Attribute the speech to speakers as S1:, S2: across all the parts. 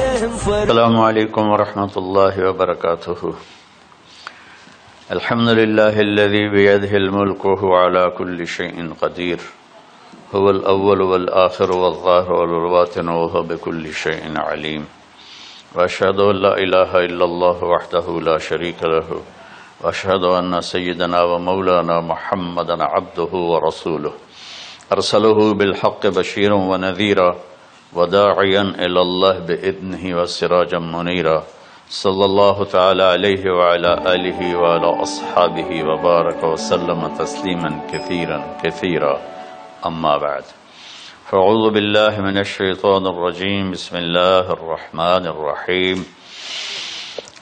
S1: السلام علیکم ورحمۃ اللہ وبرکاتہ. الحمد للہ الذی بیدہ الملک وهو علی کل شیء قدیر. هو الاول والآخر والظاہر والباطن وهو بكل شیء علیم. واشهد ان لا الہ الا اللہ وحدہ لا شریک لہ. واشهد ان سیدنا ومولانا محمدا عبدہ ورسولہ. ارسلہ بالحق بشیرا ونذیرا وداعیا الی اللہ بإذنہ وسراجا منیرا. صلی اللہ تعالی علیہ وعلی آلہ وعلی اصحابہ وبارک وسلم تسلیما کثیرا کثیرا. اما بعد فاعوذ باللہ من الشیطان الرجیم. بسم اللہ الرحمن الرحیم.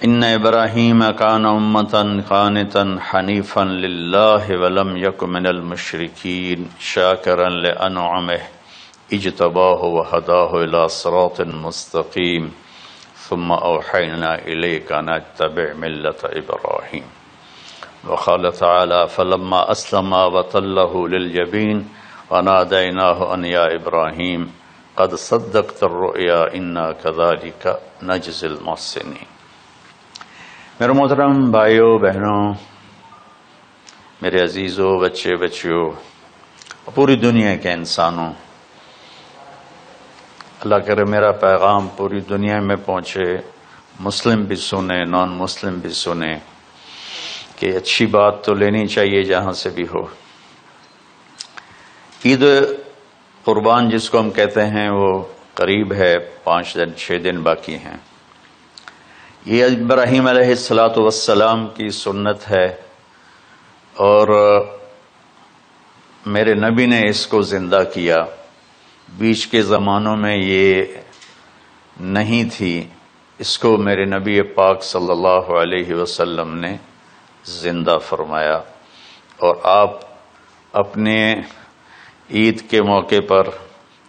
S1: ان ابراہیم کان امۃ قانتا حنیفا للہ ولم یک من المشرکین شاکرا لانعمہ اجتباہ وہداہ الی صراط مستقیم. ثم اوحینا الیک ان اتبع ملۃ ابراہیم. وقال تعالی فلما اسلم وتلہ للجبین ونادیناہ ان یا ابراہیم قد صدقت الرؤیا انا کذلک نجزی المحسنین. میرے محترم بھائیوں بہنوں، میرے عزیزوں، بچے بچیوں، پوری دنیا کے انسانوں، اللہ کرے میرا پیغام پوری دنیا میں پہنچے، مسلم بھی سنیں، نان مسلم بھی سنیں، کہ اچھی بات تو لینی چاہیے جہاں سے بھی ہو. عید قربان جس کو ہم کہتے ہیں وہ قریب ہے، 5 دن 6 دن باقی ہیں. یہ ابراہیم علیہ السلام کی سنت ہے اور میرے نبی نے اس کو زندہ کیا. بیچ کے زمانوں میں یہ نہیں تھی، اس کو میرے نبی پاک صلی اللہ علیہ وسلم نے زندہ فرمایا. اور آپ اپنے عید کے موقع پر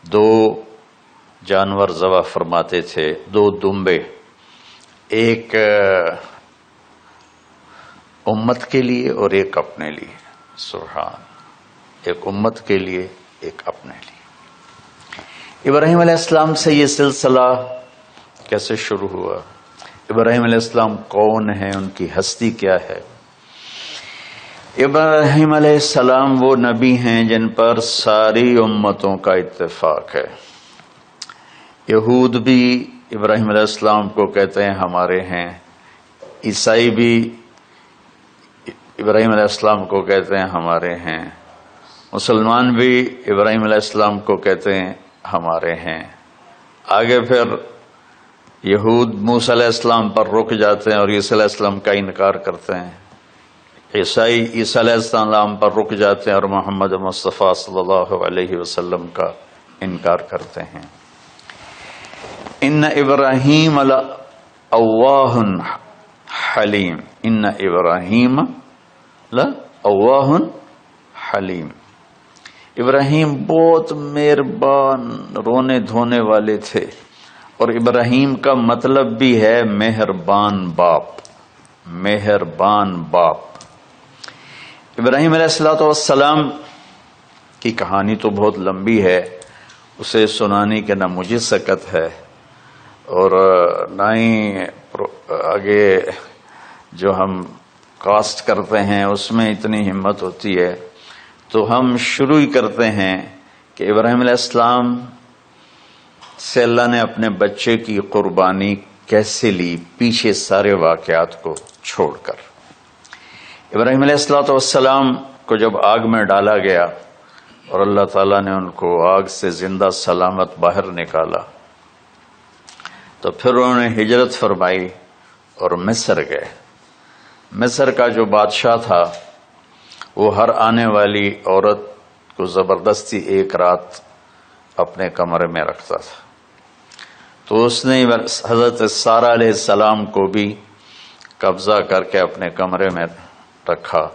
S1: 2 جانور ذبح فرماتے تھے، 2 دمبے، ایک امت کے لیے اور ایک اپنے لیے. سبحان، ایک امت کے لیے ایک اپنے لیے. ابراہیم علیہ السلام سے یہ سلسلہ کیسے شروع ہوا؟ ابراہیم علیہ السلام کون ہیں؟ ان کی ہستی کیا ہے؟ ابراہیم علیہ السلام وہ نبی ہیں جن پر ساری امتوں کا اتفاق ہے. یہود بھی ابراہیم علیہ السلام کو کہتے ہیں ہمارے ہیں، عیسائی بھی ابراہیم علیہ السلام کو کہتے ہیں ہمارے ہیں، مسلمان بھی ابراہیم علیہ السلام کو کہتے ہیں ہمارے ہیں. آگے پھر یہود موسیٰ علیہ السلام پر رک جاتے ہیں اور عیسیٰ علیہ السلام کا انکار کرتے ہیں. عیسائی عیسیٰ علیہ السلام پر رک جاتے ہیں اور محمد مصطفیٰ صلی اللہ علیہ وسلم کا انکار کرتے ہیں. ان ابراہیم لأواہ حلیم. ان ابراہیم لأواہ حلیم. ابراہیم بہت مہربان، رونے دھونے والے تھے. اور ابراہیم کا مطلب بھی ہے مہربان باپ. مہربان باپ. ابراہیم علیہ السلام کی کہانی تو بہت لمبی ہے، اسے سنانے کے نہ مجھے سکت ہے اور نہ ہی آگے جو ہم کاسٹ کرتے ہیں اس میں اتنی ہمت ہوتی ہے. تو ہم شروع ہی کرتے ہیں کہ ابراہیم علیہ السلام سے اللہ نے اپنے بچے کی قربانی کیسے لی، پیچھے سارے واقعات کو چھوڑ کر. ابراہیم علیہ السلام کو جب آگ میں ڈالا گیا اور اللہ تعالیٰ نے ان کو آگ سے زندہ سلامت باہر نکالا، تو پھر انہوں نے ہجرت فرمائی اور مصر گئے. مصر کا جو بادشاہ تھا وہ ہر آنے والی عورت کو زبردستی ایک رات اپنے کمرے میں رکھتا تھا. تو اس نے حضرت سارہ علیہ السلام کو بھی قبضہ کر کے اپنے کمرے میں رکھا.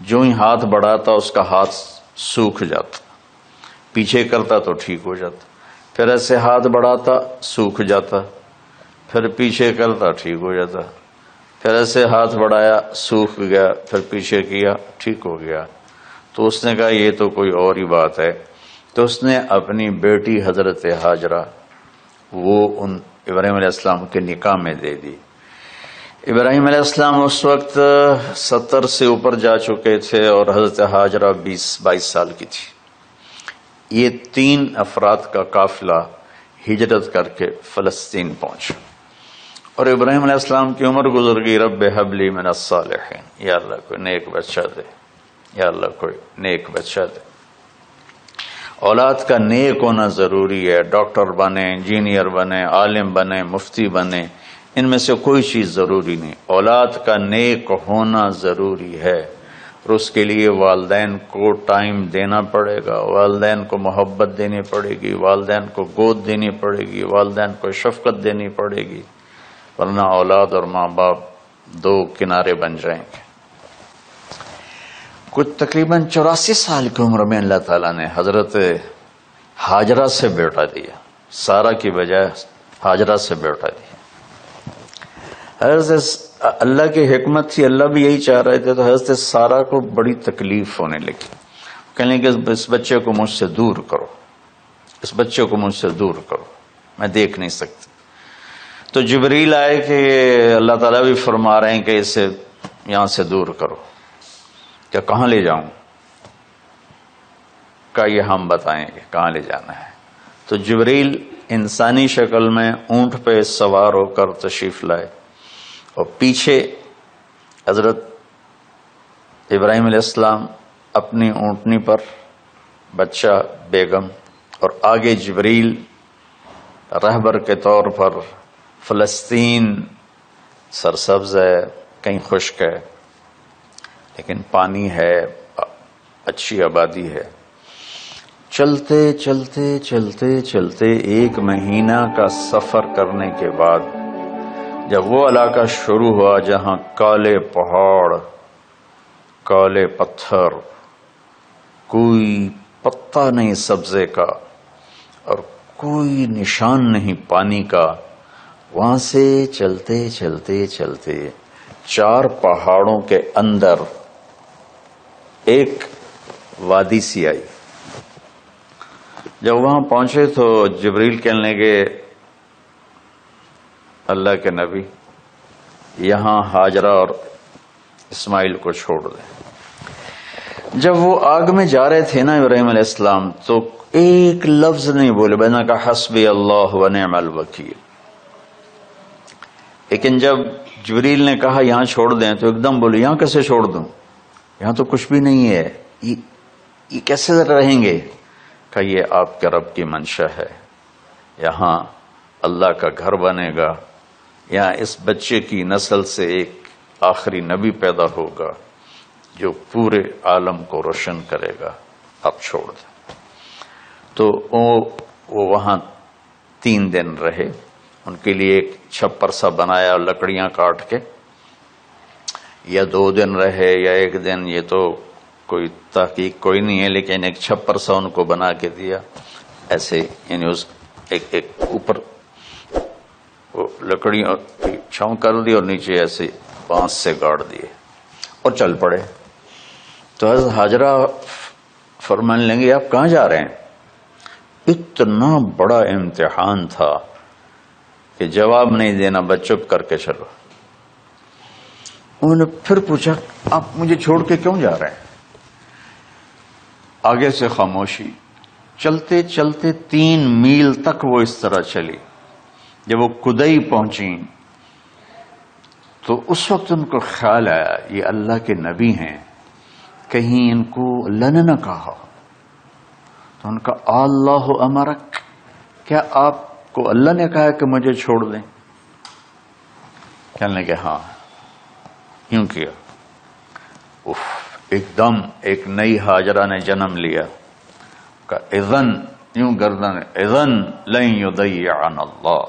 S1: جو ہی ہاتھ بڑھاتا اس کا ہاتھ سوکھ جاتا، پیچھے کرتا تو ٹھیک ہو جاتا، پھر ایسے ہاتھ بڑھاتا سوکھ جاتا، پھر پیچھے کرتا ٹھیک ہو جاتا، پھر ایسے ہاتھ بڑھایا سوکھ گیا، پھر پیچھے کیا ٹھیک ہو گیا. تو اس نے کہا یہ تو کوئی اور ہی بات ہے. تو اس نے اپنی بیٹی حضرت ہاجرہ وہ ان ابراہیم علیہ السلام کے نکاح میں دے دی۔ ابراہیم علیہ السلام اس وقت 70 سے اوپر جا چکے تھے اور حضرت ہاجرہ 22 سال کی تھی۔ یہ 3 افراد کا قافلہ ہجرت کر کے فلسطین پہنچا، اور ابراہیم علیہ السلام کی عمر گزر گئی۔ رب ہب لی من الصالحین، یا اللہ کوئی نیک بچہ دے، یا اللہ کوئی نیک بچہ دے۔ اولاد کا نیک ہونا ضروری ہے، ڈاکٹر بنے، انجینئر بنے، عالم بنے، مفتی بنے، ان میں سے کوئی چیز ضروری نہیں، اولاد کا نیک ہونا ضروری ہے، اور اس کے لیے والدین کو ٹائم دینا پڑے گا، والدین کو محبت دینی پڑے گی، والدین کو گود دینی پڑے گی، والدین کو شفقت دینی پڑے گی، ورنہ اولاد اور ماں باپ 2 کنارے بن جائیں گے۔ کچھ تقریباً 84 سال کی عمر میں اللہ تعالیٰ نے حضرت ہاجرہ سے بیٹا دیا، سارہ کی بجائے ہاجرہ سے بیٹا دیا۔ حضرت اللہ کی حکمت تھی، اللہ بھی یہی چاہ رہے تھے، تو حضرت سارہ کو بڑی تکلیف ہونے لگی، کہنے کہ اس بچے کو مجھ سے دور کرو، اس بچے کو مجھ سے دور کرو، میں دیکھ نہیں سکتی۔ تو جبریل آئے کہ اللہ تعالیٰ بھی فرما رہے ہیں کہ اسے یہاں سے دور کرو، کہ کہاں لے جاؤں؟ کہ یہ ہم بتائیں گے کہاں لے جانا ہے۔ تو جبریل انسانی شکل میں اونٹ پہ سوار ہو کر تشریف لائے، اور پیچھے حضرت ابراہیم علیہ السلام اپنی اونٹنی پر، بچہ بیگم، اور آگے جبریل رہبر کے طور پر۔ فلسطین سرسبز ہے، کہیں خشک ہے، لیکن پانی ہے، اچھی آبادی ہے۔ چلتے چلتے چلتے چلتے 1 مہینہ کا سفر کرنے کے بعد جب وہ علاقہ شروع ہوا جہاں کالے پہاڑ، کالے پتھر، کوئی پتا نہیں سبزے کا اور کوئی نشان نہیں پانی کا، وہاں سے چلتے چلتے چلتے 4 پہاڑوں کے اندر ایک وادی سی آئی۔ جب وہاں پہنچے تو جبریل کہنے لگے اللہ کے نبی یہاں ہاجرہ اور اسماعیل کو چھوڑ دیں۔ جب وہ آگ میں جا رہے تھے نا ابراہیم علیہ السلام، تو ایک لفظ نہیں بولے، بس نے کہا حسبی اللہ ونعم الوکیل۔ لیکن جب جبریل نے کہا یہاں چھوڑ دیں تو ایک دم بولے یہاں کیسے چھوڑ دوں، یہاں تو کچھ بھی نہیں ہے، یہ کیسے رہیں گے؟ کہ یہ آپ کے رب کی منشا ہے، یہاں اللہ کا گھر بنے گا، یہاں اس بچے کی نسل سے ایک آخری نبی پیدا ہوگا جو پورے عالم کو روشن کرے گا، آپ چھوڑ دیں۔ تو وہ وہاں 3 دن رہے، ان کے لیے ایک چھپر سا بنایا لکڑیاں کاٹ کے، یا 2 دن رہے یا 1 دن، یہ تو کوئی تحقیق کوئی نہیں ہے، لیکن ایک چھپر سا ان کو بنا کے دیا ایسے، یعنی اس ایک اوپر لکڑیوں کی چھاؤں کر دی اور نیچے ایسے بانس سے گاڑ دیے اور چل پڑے۔ تو حضرت ہاجرہ فرمانے لگے آپ کہاں جا رہے ہیں؟ اتنا بڑا امتحان تھا کہ جواب نہیں دینا، بس چپ کر کے چلو۔ انہوں نے پھر پوچھا آپ مجھے چھوڑ کے کیوں جا رہے ہیں؟ آگے سے خاموشی۔ چلتے چلتے 3 میل تک وہ اس طرح چلی۔ جب وہ کدئی پہنچی تو اس وقت ان کو خیال آیا یہ اللہ کے نبی ہیں، کہیں ان کو اللہ نے نہ کہا۔ تو ان کا اللہ امرک، کیا آپ کو اللہ نے کہا کہ مجھے چھوڑ دیں؟ کہنے لگے ہاں، یوں کیا۔ ایک دم ایک نئی ہاجرہ نے جنم لیا، کہ اذن، یوں گردن، اذن لن یضیعنا اللہ،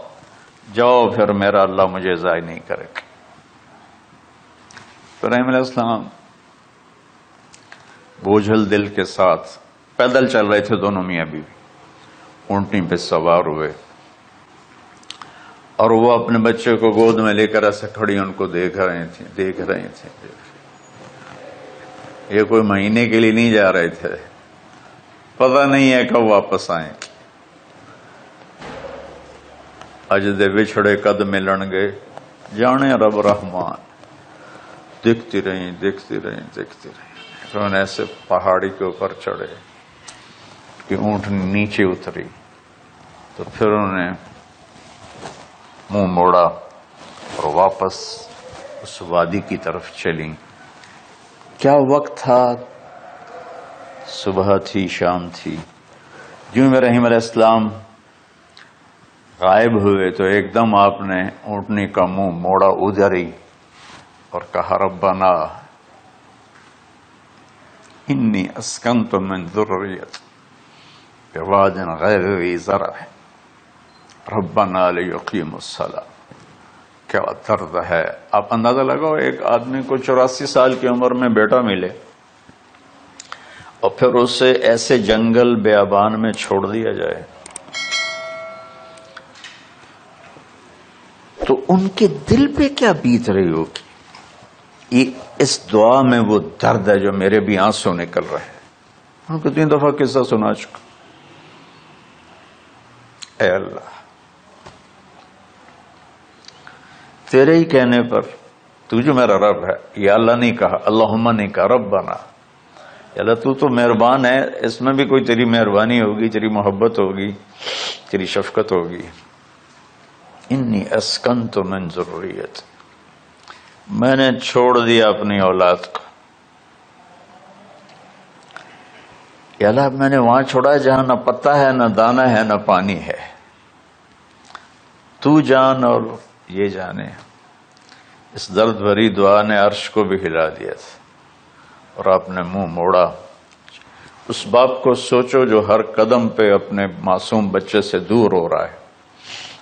S1: جاؤ پھر میرا اللہ مجھے ضائع نہیں کرے گا۔ ابراہیم علیہ السلام بوجھل دل کے ساتھ پیدل چل رہے تھے، دونوں میاں بیوی اونٹنی پہ سوار ہوئے، اور وہ اپنے بچے کو گود میں لے کر ایسے کھڑی ان کو دیکھ رہے تھے۔ یہ کوئی مہینے کے لیے نہیں جا رہے تھے، پتہ نہیں ہے کب واپس آئیں. اج دے وچھڑے قد ملن گے جانے رب رحمان. دیکھتی رہیں تو انہیں ایسے پہاڑی کے اوپر چڑھے کہ اونٹ نیچے اتری تو پھر انہیں منہ موڑا اور واپس اس وادی کی طرف چلیں. کیا وقت تھا، صبح تھی شام تھی. جو ابراہیم علیہ السلام غائب ہوئے تو ایک دم آپ نے اونٹنی کا منہ موڑا ادھر ہی اور کہا ربنا انی اسکنت من ذریتی بواد غیر ذی زرع ربنا لیقیموا الصلاۃ. کیا درد ہے. آپ اندازہ لگاؤ ایک آدمی کو 84 سال کی عمر میں بیٹا ملے اور پھر اسے ایسے جنگل بیابان میں چھوڑ دیا جائے تو ان کے دل پہ کیا بیت رہی ہوگی. اس دعا میں وہ درد ہے جو میرے بھی آنسو نکل رہے ہیں. ان کو 3 دفعہ قصہ سنا چکا. اے اللہ، تیرے ہی کہنے پر تو جو میرا رب ہے. یا اللہ نہیں کہا، اللہم نہیں کہا، ربنا. یا اللہ تو مہربان ہے، اس میں بھی کوئی تیری مہربانی ہوگی، تیری محبت ہوگی، تیری شفقت ہوگی. انی اسکنت من ذریتی، میں نے چھوڑ دیا اپنی اولاد کو. یا اللہ میں نے وہاں چھوڑا ہے جہاں نہ پتا ہے، نہ دانا ہے، نہ پانی ہے. تو جان اور یہ جانے. اس درد بھری دعا نے عرش کو بھی ہلا دیا تھا اور آپ نے منہ موڑا. اس باپ کو سوچو جو ہر قدم پہ اپنے معصوم بچے سے دور ہو رہا ہے،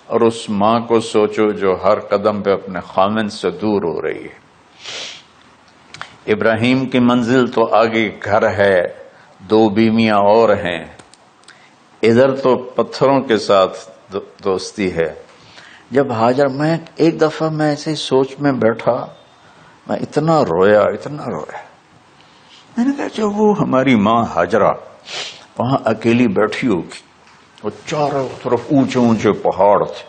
S1: اور اس ماں کو سوچو جو ہر قدم پہ اپنے خامن سے دور ہو رہی ہے. ابراہیم کی منزل تو آگے گھر ہے، 2 بیویاں اور ہیں. ادھر تو پتھروں کے ساتھ دوستی ہے. جب ہاجر، میں ایک دفعہ میں ایسے سوچ میں بیٹھا، میں اتنا رویا. میں نے کہا جو وہ ہماری ماں ہاجرہ وہاں اکیلی بیٹھی ہوگی، وہ چاروں طرف اونچے اونچے پہاڑ تھے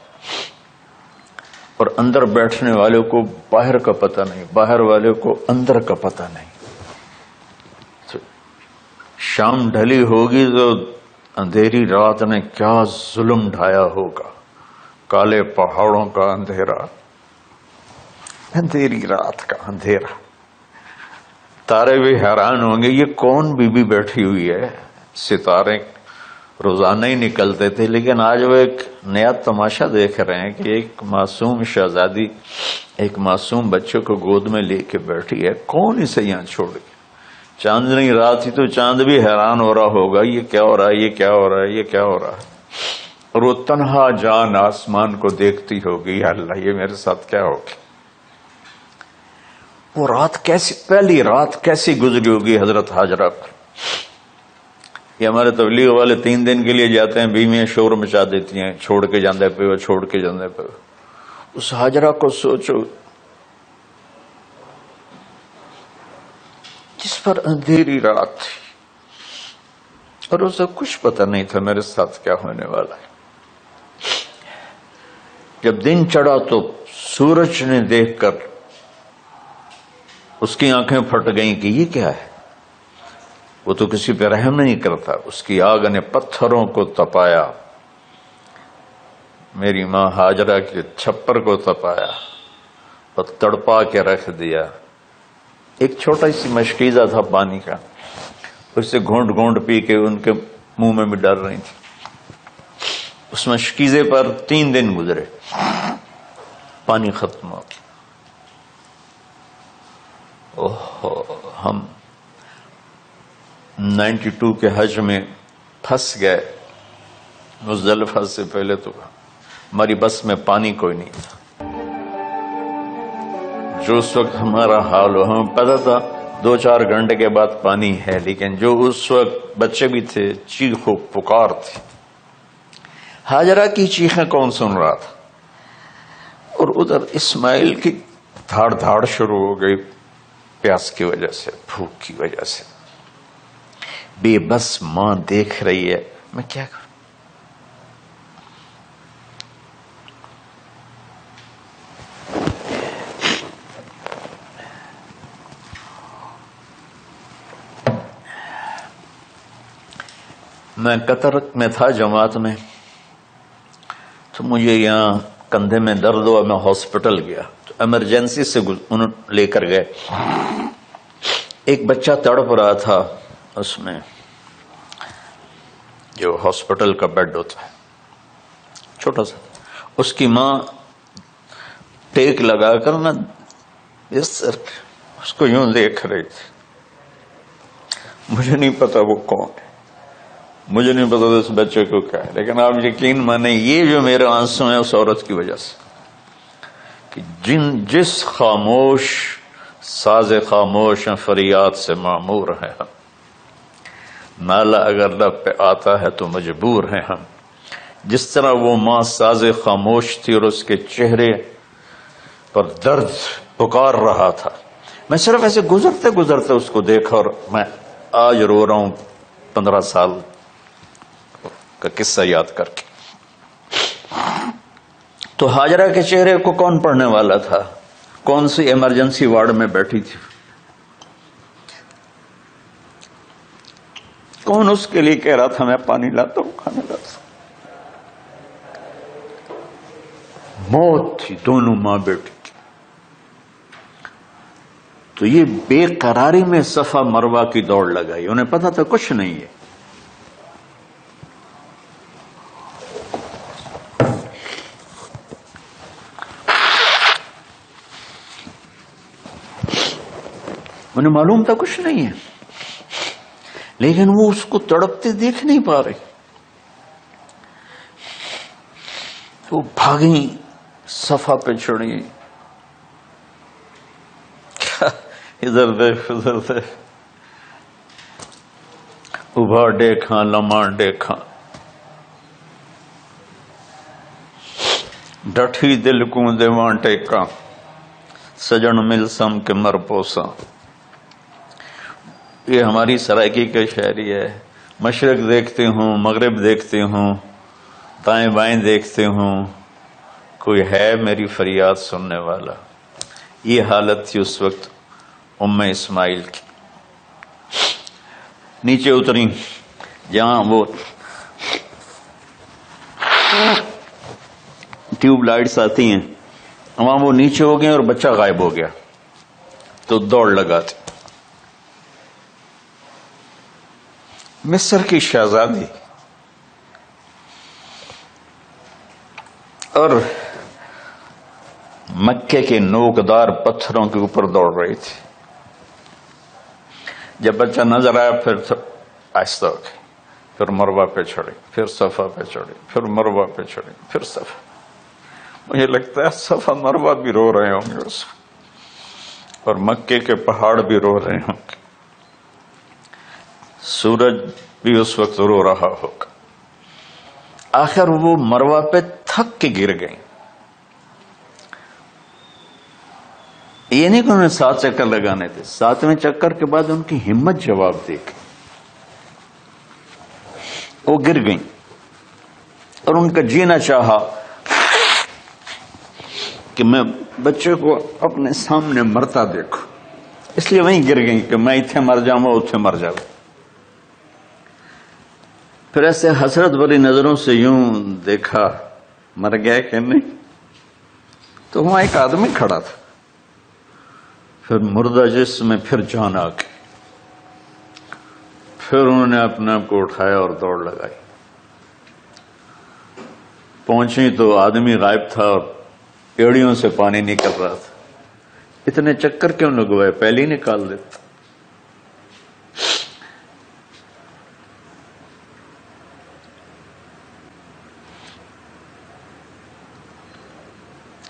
S1: اور اندر بیٹھنے والے کو باہر کا پتہ نہیں، باہر والے کو اندر کا پتہ نہیں. تو شام ڈھلی ہوگی تو اندھیری رات نے کیا ظلم ڈھایا ہوگا. کالے پہاڑوں کا اندھیرا، اندھیری رات کا اندھیرا. تارے بھی حیران ہوں گے یہ کون بی بی بیٹھی ہوئی ہے. ستارے روزانہ ہی نکلتے تھے، لیکن آج وہ ایک نیا تماشا دیکھ رہے ہیں کہ ایک معصوم شہزادی ایک معصوم بچے کو گود میں لے کے بیٹھی ہے. کون اسے یہاں چھوڑ گیا. چاندنی رات تھی تو چاند بھی حیران ہو رہا ہوگا یہ کیا ہو رہا ہے، یہ کیا ہو رہا ہے، یہ کیا ہو رہا ہے. اور وہ تنہا جان آسمان کو دیکھتی ہوگی، یا اللہ یہ میرے ساتھ کیا ہوگی. وہ رات کیسی، پہلی رات کیسی گزری ہوگی حضرت ہاجرہ پر. یہ ہمارے تبلیغ والے 3 دن کے لیے جاتے ہیں، بیویاں شور مچا دیتی ہیں، چھوڑ کے جاندے پہ، چھوڑ کے جاندے پہ. اس ہاجرہ کو سوچو جس پر اندھیری رات تھی اور اسے کچھ پتہ نہیں تھا میرے ساتھ کیا ہونے والا ہے. جب دن چڑھا تو سورج نے دیکھ کر اس کی آنکھیں پھٹ گئیں کہ یہ کیا ہے. وہ تو کسی پہ رحم نہیں کرتا. اس کی آگ نے پتھروں کو تپایا، میری ماں ہاجرہ کے چھپر کو تپایا اور تڑپا کے رکھ دیا. ایک چھوٹا سی مشکیزہ تھا پانی کا، اسے گھونٹ گھونٹ پی کے ان کے منہ میں بھی ڈال رہی تھی. اس مشکیزے پر 3 دن گزرے، پانی ختم ہو گیا. ہم 92 کے حج میں پھنس گئے. مزدلفہ سے پہلے تو ہماری بس میں پانی کوئی نہیں تھا. جو اس وقت ہمارا حال ہو، ہمیں پتا تھا 2-4 گھنٹے کے بعد پانی ہے، لیکن جو اس وقت بچے بھی تھے، چیخ و پکار تھی. ہاجرہ کی چیخیں کون سن رہا تھا؟ اور ادھر اسماعیل کی دھاڑ دھاڑ شروع ہو گئی، پیاس کی وجہ سے، بھوک کی وجہ سے. بے بس ماں دیکھ رہی ہے، میں کیا کروں؟ میں قطر میں تھا جماعت میں، تو مجھے یہاں کندھے میں درد ہوا، میں ہاسپٹل گیا تو ایمرجنسی سے انہوں لے کر گئے. ایک بچہ تڑپ رہا تھا، اس میں جو ہاسپٹل کا بیڈ ہوتا ہے چھوٹا سا، اس کی ماں ٹیک لگا کر نا اس کو یوں دیکھ رہی تھی. مجھے نہیں پتا وہ کون ہے، مجھے نہیں پتا اس بچے کو کیا ہے، لیکن آپ یقین مانیں یہ جو میرے آنسو ہیں اس عورت کی وجہ سے، کہ جس خاموش ساز خاموش فریاد سے معمور ہے ہم، نالہ اگر لب پہ آتا ہے تو مجبور ہیں ہم. جس طرح وہ ماں ساز خاموش تھی اور اس کے چہرے پر درد پکار رہا تھا، میں صرف ایسے گزرتے گزرتے اس کو دیکھا اور میں آج رو رہا ہوں 15 سال کا قصہ یاد کر کے. تو ہاجرہ کے چہرے کو کون پڑھنے والا تھا؟ کون سی ایمرجنسی وارڈ میں بیٹھی تھی؟ کون اس کے لیے کہہ رہا تھا میں پانی لاتا ہوں، کھانا لاتا ہوں؟ موت تھی دونوں ماں بیٹی کی. تو یہ بے قراری میں صفا مروہ کی دوڑ لگائی، انہیں پتا تھا کچھ نہیں ہے. انہیں معلوم تھا کچھ نہیں ہے، لیکن وہ اس کو تڑپتے دیکھ نہیں پا رہے. وہ بھاگیں، صفا پہ چڑھی، ادھر دیکھ ادھر دیکھ، ابھا دیکھا لمحہ دیکھا، ڈٹھی دل کو دیواں ٹیکا، سجن مل سم کے مر پوسا. یہ ہماری سرائکی کا شاعری ہے. مشرق دیکھتے ہوں، مغرب دیکھتے ہوں، دائیں بائیں دیکھتے ہوں، کوئی ہے میری فریاد سننے والا. یہ حالت تھی اس وقت ام اسماعیل کی. نیچے اتری جہاں وہ ٹیوب لائٹس آتی ہیں، وہاں وہ نیچے ہو گئے اور بچہ غائب ہو گیا. تو دوڑ لگاتے. مصر کی شہزادی اور مکے کے نوکدار پتھروں کے اوپر دوڑ رہی تھی. جب بچہ نظر آیا پھر آہستہ ہو گئی، پھر مروہ پہ چڑھی، پھر صفا پہ چڑھی، پھر مروہ پہ چڑھی، پھر صفا. مجھے لگتا ہے صفا مروہ بھی رو رہے ہوں گے اس وقت، اور مکے کے پہاڑ بھی رو رہے ہوں گے، سورج بھی اس وقت رو رہا ہوگا. آخر وہ مروہ پہ تھک کے گر گئی. یہ نہیں کہ انہوں نے 7 چکر لگانے تھے، 7ویں چکر کے بعد ان کی ہمت جواب دے گئی، وہ گر گئیں اور ان کا جینا چاہا کہ میں بچے کو اپنے سامنے مرتا دیکھوں، اس لیے وہیں گر گئیں کہ میں اتنے مر جاؤں وہ اتنے مر جاؤں. پھر ایسے حسرت بھری نظروں سے یوں دیکھا مر گیا کہ نہیں، تو وہاں ایک آدمی کھڑا تھا. پھر مردہ جسم میں پھر جان آ گئی. پھر انہوں نے اپنے آپ کو اٹھایا اور دوڑ لگائی. پہنچی تو آدمی غائب تھا اور ایڑیوں سے پانی نکل رہا تھا. اتنے چکر کیوں لگوائے، پہلے ہی نکال دیتا.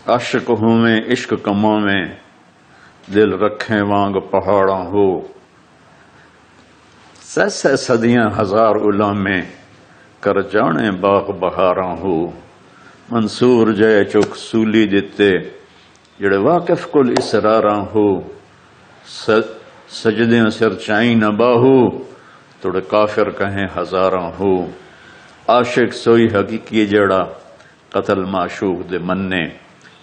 S1: عاشق ہوں میں عشق کماں میں، دل رکھیں وانگ پہاڑاں ہو. سہ صدیاں ہزار علام میں، کر جانے باغ بہاراں ہو. منصور جے چک سولی دتے، جڑے واقف کل اسراراں ہو. سجدیں سر چائیں نہ باہو، توڑے کافر کہیں ہزاراں ہو، عاشق سوئی حقیقی جڑا قتل معشوق دے مننے،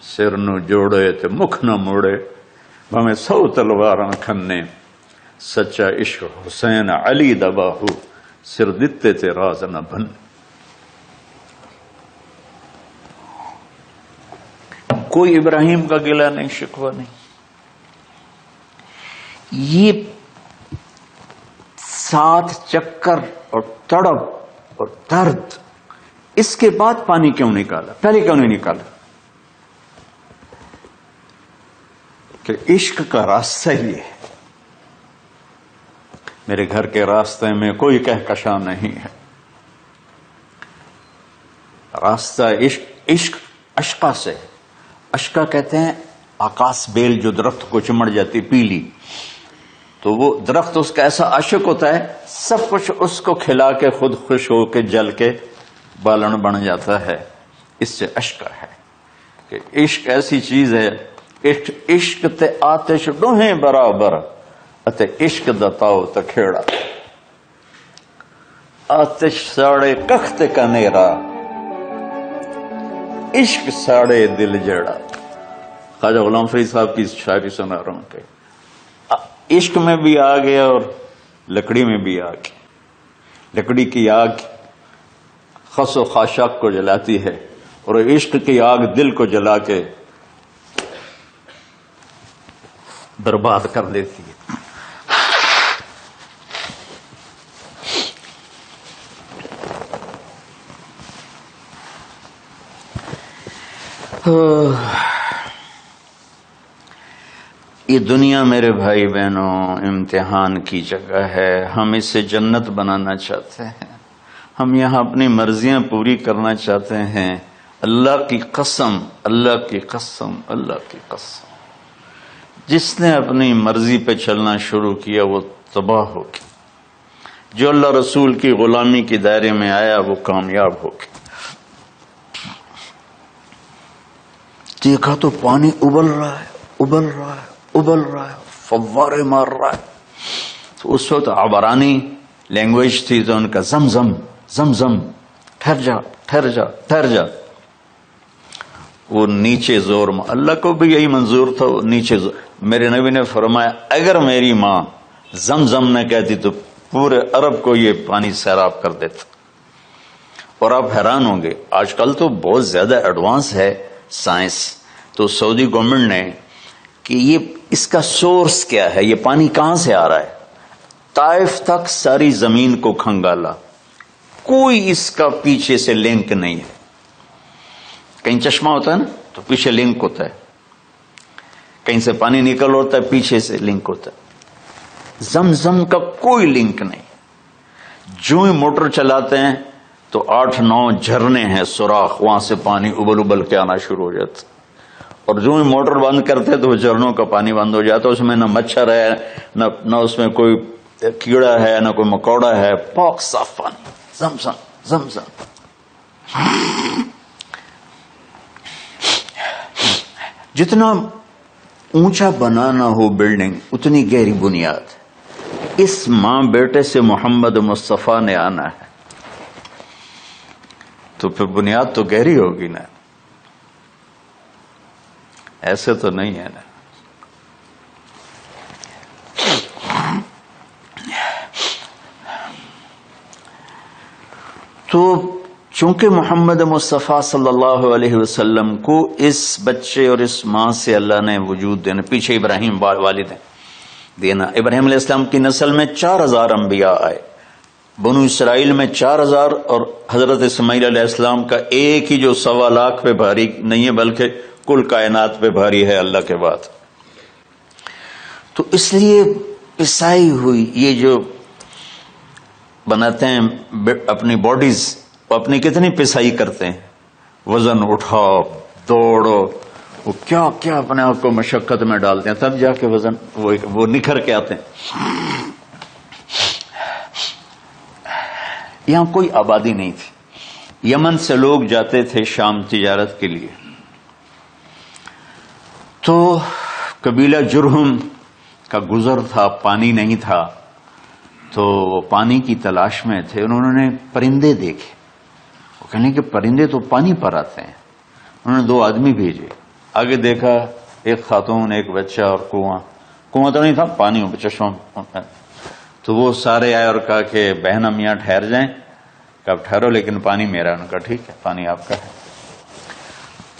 S1: سر نو جوڑے تے مکھ نہ موڑے بھمیں 100 تلواراں کھنے، سچا عشق حسین علی دبا ہو، سر دتے تے راز نہ بن۔ کوئی ابراہیم کا گلہ نہیں، شکوہ نہیں۔ یہ 7 چکر اور تڑپ اور درد، اس کے بعد پانی کیوں نکالا؟ پہلے کیوں نہیں نکالا؟ کہ عشق کا راستہ یہ ہے، میرے گھر کے راستے میں کوئی کہکشاں نہیں ہے، راستہ عشق اشقا سے۔ اشقا کہتے ہیں آکاش بیل جو درخت کو چمڑ جاتی پیلی، تو وہ درخت اس کا ایسا عاشق ہوتا ہے، سب کچھ اس کو کھلا کے خود خوش ہو کے جل کے بالن بن جاتا ہے۔ اس سے اشقا ہے کہ عشق ایسی چیز ہے، عشق تے آتش ڈوہیں برابر اتے عشق دا تاؤ تے کھیڑا، آتش ساڑے کخت کا نیرا، عشق ساڑے دل جڑا۔ خواجہ غلام فرید صاحب کی شاعری سنا رہا ہوں کہ عشق میں بھی آ گیا اور لکڑی میں بھی آ گیا۔ لکڑی کی آگ خس و خاشاک کو جلاتی ہے اور عشق کی آگ دل کو جلا کے برباد کر دیتی ہے۔ یہ دنیا میرے بھائی بہنوں امتحان کی جگہ ہے، ہم اسے جنت بنانا چاہتے ہیں، ہم یہاں اپنی مرضیاں پوری کرنا چاہتے ہیں۔ اللہ کی قسم، اللہ کی قسم، اللہ کی قسم، جس نے اپنی مرضی پہ چلنا شروع کیا وہ تباہ ہو گیا، جو اللہ رسول کی غلامی کے دائرے میں آیا وہ کامیاب ہو گیا۔ دیکھا تو پانی ابل رہا ہے، ابل رہا ہے، ابل رہا ہے، فوارے مار رہا ہے۔ تو اس وقت عبرانی لینگویج تھی تو ان کا زمزم زمزم، ٹھہر جا ٹھہر جا ٹھہر جا۔ وہ نیچے زور، اللہ کو بھی یہی منظور تھا، وہ نیچے زور۔ میرے نبی نے فرمایا اگر میری ماں زمزم نہ کہتی تو پورے عرب کو یہ پانی سیراب کر دیتا۔ اور آپ حیران ہوں گے، آج کل تو بہت زیادہ ایڈوانس ہے سائنس، تو سعودی گورنمنٹ نے کہ یہ اس کا سورس کیا ہے، یہ پانی کہاں سے آ رہا ہے، طائف تک ساری زمین کو کھنگالا، کوئی اس کا پیچھے سے لنک نہیں ہے۔ کہیں چشمہ ہوتا ہے نا تو پیچھے لنک ہوتا ہے، کہیں سے پانی نکل ہوتا ہے پیچھے سے لنک ہوتا ہے۔ زمزم کا کوئی لنک نہیں، جو ہی موٹر چلاتے ہیں تو 8-9 جھرنے ہیں، سوراخ، وہاں سے پانی ابل ابل کے آنا شروع ہو جاتا، اور جو ہی موٹر بند کرتے تو وہ جھرنوں کا پانی بند ہو جاتا، اس میں نہ مچھر ہے، نہ اس میں کوئی کیڑا ہے، نہ کوئی مکوڑا ہے، پاک صاف پانی، زمزم زمزم۔ جتنا اونچا بنانا ہو بلڈنگ اتنی گہری بنیاد۔ اس ماں بیٹے سے محمد مصطفیٰ نے آنا ہے تو پھر بنیاد تو گہری ہوگی نا، ایسے تو نہیں ہے نا۔ تو چونکہ محمد مصطفیٰ صلی اللہ علیہ وسلم کو اس بچے اور اس ماں سے اللہ نے وجود دینا، پیچھے ابراہیم والد ہیں دینا، ابراہیم علیہ السلام کی نسل میں 4000 انبیاء آئے، بنو اسرائیل میں 4000، اور حضرت اسماعیل علیہ السلام کا ایک ہی جو 1.25 لاکھ پہ بھاری نہیں ہے بلکہ کل کائنات پہ بھاری ہے اللہ کے بعد۔ تو اس لیے پسائی ہوئی یہ جو بناتے ہیں اپنی باڈیز، وہ اپنی کتنی پسائی کرتے ہیں، وزن اٹھاؤ دوڑو، وہ کیا کیا اپنے آپ کو مشقت میں ڈالتے ہیں، تب جا کے وزن وہ نکھر کے آتے ہیں۔ یہاں کوئی آبادی نہیں تھی، یمن سے لوگ جاتے تھے شام تجارت کے لیے، تو قبیلہ جرہم کا گزر تھا، پانی نہیں تھا، تو وہ پانی کی تلاش میں تھے، انہوں نے پرندے دیکھے، وہ کہنے کہ پرندے تو پانی پر آتے ہیں۔ انہوں نے 2 آدمی بھیجے، آگے دیکھا ایک خاتون، ایک بچہ اور کنواں تو نہیں تھا، پانی چشمہ۔ تو وہ سارے آئے اور کہا کہ بہن ہم یہاں ٹھہر جائیں؟ کہ آپ ٹھہرو لیکن پانی میرا۔ انہوں نے کہا ٹھیک ہے، پانی آپ کا ہے۔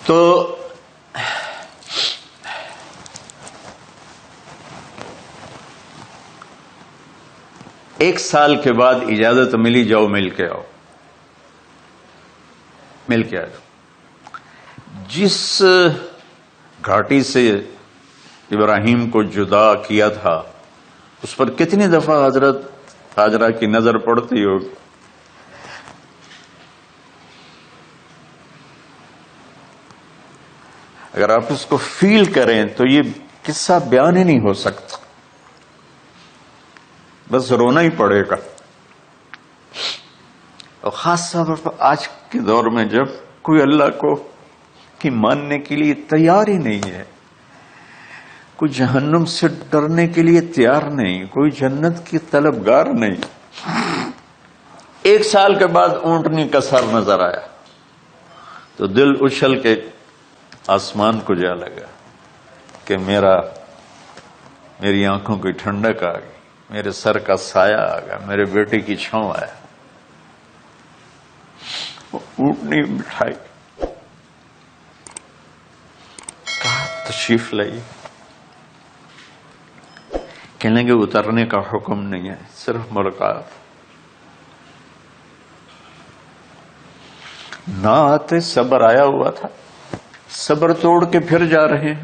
S1: تو ایک سال کے بعد اجازت ملی، جاؤ مل کے آؤ، مل کے آؤ۔ جس گھاٹی سے ابراہیم کو جدا کیا تھا اس پر کتنی دفعہ حضرت ہاجرہ کی نظر پڑتی ہوگی؟ اگر آپ اس کو فیل کریں تو یہ قصہ بیان ہی نہیں ہو سکتا، بس رونا ہی پڑے گا۔ اور خاص طور پر آج کے دور میں جب کوئی اللہ کو کی ماننے کے لیے تیار ہی نہیں ہے، کوئی جہنم سے ڈرنے کے لیے تیار نہیں، کوئی جنت کی طلبگار نہیں۔ 1 سال کے بعد اونٹنی کا سر نظر آیا تو دل اچھل کے آسمان کو جا لگا کہ میری آنکھوں کی ٹھنڈک آ گئی، میرے سر کا سایہ آ گیا، میرے بیٹے کی چھاؤں آیا۔ وہ اونٹنی بٹھائی، کہا تشریف لائیے۔ کہنے کہ اترنے کا حکم نہیں ہے، صرف ملاقات۔ نہ آتے صبر آیا ہوا تھا، صبر توڑ کے پھر جا رہے ہیں۔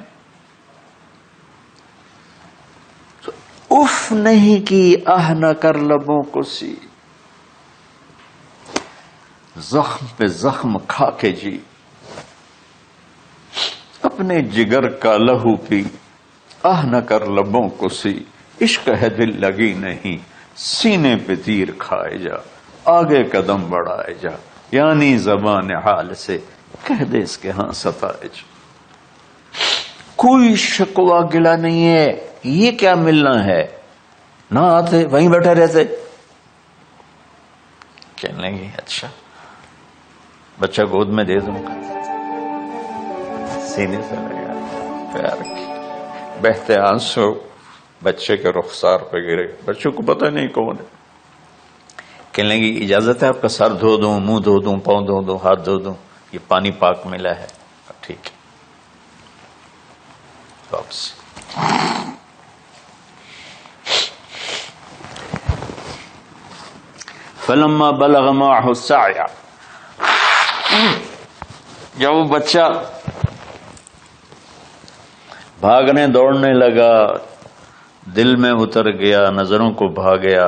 S1: تو اف نہیں کی، آہ نہ کر لبوں کو سی، زخم پہ زخم کھا کے جی، اپنے جگر کا لہو پی، آہ نہ کر لبوں کو سی، عشق ہے دل لگی نہیں، سینے پہ تیر کھائے جا، آگے قدم بڑھائے جا، یعنی زبان حال سے کہہ دے اس کے ہاں ستائے جا۔ کوئی شکوہ گلا نہیں ہے، یہ کیا ملنا ہے، نہ آتے وہیں بیٹھے رہتے۔ کہنے لگے اچھا بچہ گود میں دے دوں گا، سینے سے لگا پیار کی، بہتے آنسو بچے کے رخسار پہ گرے، بچوں کو پتہ نہیں کون ہے۔ کہنے لگی اجازت ہے آپ کا سر دھو دوں، منہ دھو دوں، پاؤں دھو دوں، ہاتھ دھو دوں، یہ پانی پاک ملا ہے؟ ٹھیک ہے، واپس۔ فلما بلغ معه السعي، جب وہ بچہ بھاگنے دوڑنے لگا، دل میں اتر گیا، نظروں کو بھا گیا،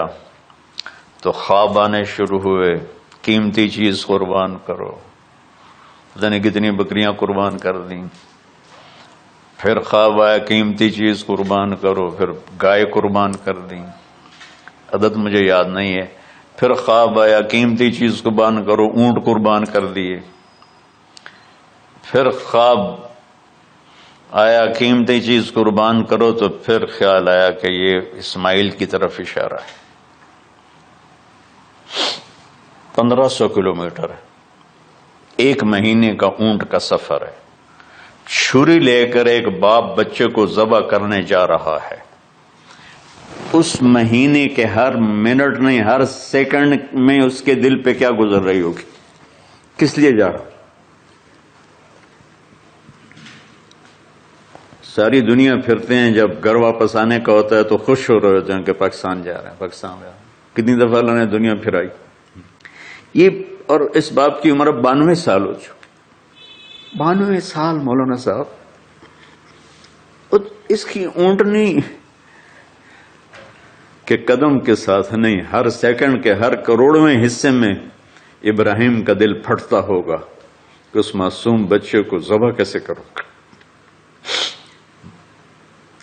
S1: تو خواب آنے شروع ہوئے، قیمتی چیز قربان کرو، پتہ نہیں کتنی بکریاں قربان کر دیں۔ پھر خواب آیا قیمتی چیز قربان کرو، پھر گائے قربان کر دیں، عدد مجھے یاد نہیں ہے۔ پھر خواب آیا قیمتی چیز قربان کرو، اونٹ قربان کر دیے۔ پھر خواب آیا قیمتی چیز قربان کرو، تو پھر خیال آیا کہ یہ اسماعیل کی طرف اشارہ ہے۔ 1500 کلومیٹر ہے، 1 مہینے کا اونٹ کا سفر ہے، چھری لے کر ایک باپ بچے کو ذبح کرنے جا رہا ہے۔ اس مہینے کے ہر منٹ نہیں، ہر سیکنڈ میں اس کے دل پہ کیا گزر رہی ہوگی، کس لیے جا رہا۔ ساری دنیا پھرتے ہیں، جب گھر واپس آنے کا ہوتا ہے تو خوش ہو رہے ہوتے ہیں کہ پاکستان جا رہے ہیں، پاکستان جا رہے ہیں۔ کتنی دفعہ اللہ نے دنیا پھرائی یہ، اور اس باپ کی عمر 92 سال ہو چکی، 92 سال مولانا صاحب۔ اس کی اونٹنی کے قدم کے ساتھ نہیں، ہر سیکنڈ کے ہر کروڑویں حصے میں ابراہیم کا دل پھٹتا ہوگا کہ اس معصوم بچے کو ذبح کیسے کروں گا۔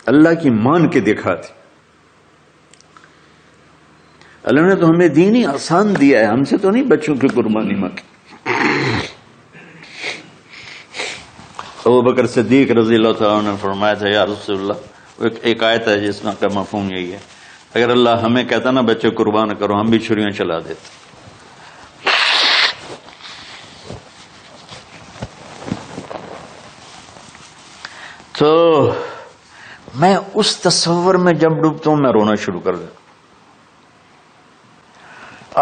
S1: اللہ کی مان کے دکھا دی۔ اللہ نے تو ہمیں دین ہی آسان دیا ہے، ہم سے تو نہیں بچوں کی قربانی مانگی۔ ابوبکر صدیق رضی اللہ تعالیٰ نے فرمایا تھا، یا رسول اللہ، ایک آیت ہے جس میں کا مفہوم یہی ہے، اگر اللہ ہمیں کہتا نا بچے قربان کرو، ہم بھی چھریاں چلا دیتے. تو میں اس تصور میں جب ڈوبتا ہوں میں رونا شروع کر دیتا.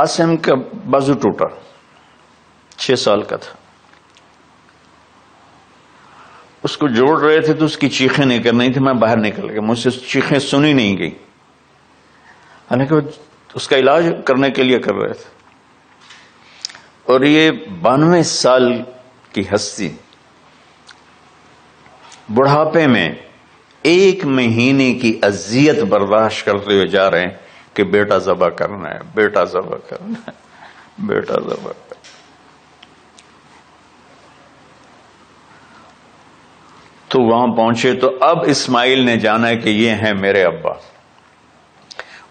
S1: عاصم کا بازو ٹوٹا، 6 سال کا تھا. اس کو جوڑ رہے تھے تو اس کی چیخیں نہیں کر رہی تھی. میں باہر نکل گیا، مجھ سے چیخیں سنی نہیں گئی، حالانکہ اس کا علاج کرنے کے لیے کر رہے تھے. اور یہ 92 سال کی ہستی بڑھاپے میں 1 مہینے کی اذیت برداشت کرتے ہوئے جا رہے ہیں کہ بیٹا ذبح کرنا ہے، بیٹا ذبح کرنا ہے، بیٹا ذبح کرنا ہے. تو وہاں پہنچے تو اب اسماعیل نے جانا کہ یہ ہیں میرے ابا.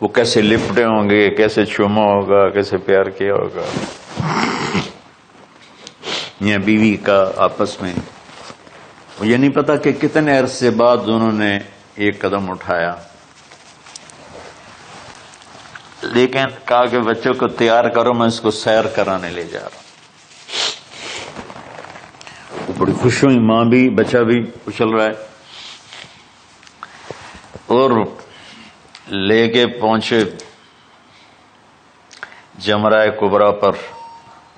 S1: وہ کیسے لپٹے ہوں گے، کیسے چوما ہوگا، کیسے پیار کیا ہوگا. یہ بیوی کا آپس میں یہ نہیں پتا کہ کتنے عرصے بعد انہوں نے ایک قدم اٹھایا. لیکن کہا کہ بچوں کو تیار کرو، میں اس کو سیر کرانے لے جا رہا ہوں. وہ بڑی خوش ہوئی، ماں بھی بچہ بھی اچھل رہا ہے. اور لے کے پہنچے جمرہ کبریٰ پر.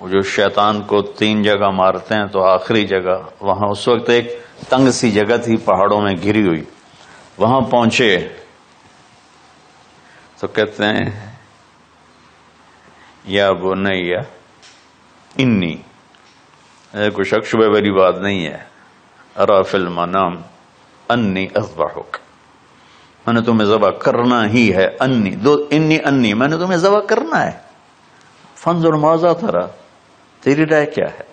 S1: وہ جو شیطان کو 3 جگہ مارتے ہیں تو آخری جگہ وہاں اس وقت ایک تنگ سی جگہ تھی پہاڑوں میں گھری ہوئی. وہاں پہنچے تو کہتے ہیں یا بنیا انی، کوئی شک شبہ والی بات نہیں ہے، ارا فی المنام انی اذبحک، میں نے تمہیں ذبح کرنا ہی ہے. انی میں نے تمہیں ذبح کرنا ہے. فانظر ماذا ترى، تیری رائے کیا ہے؟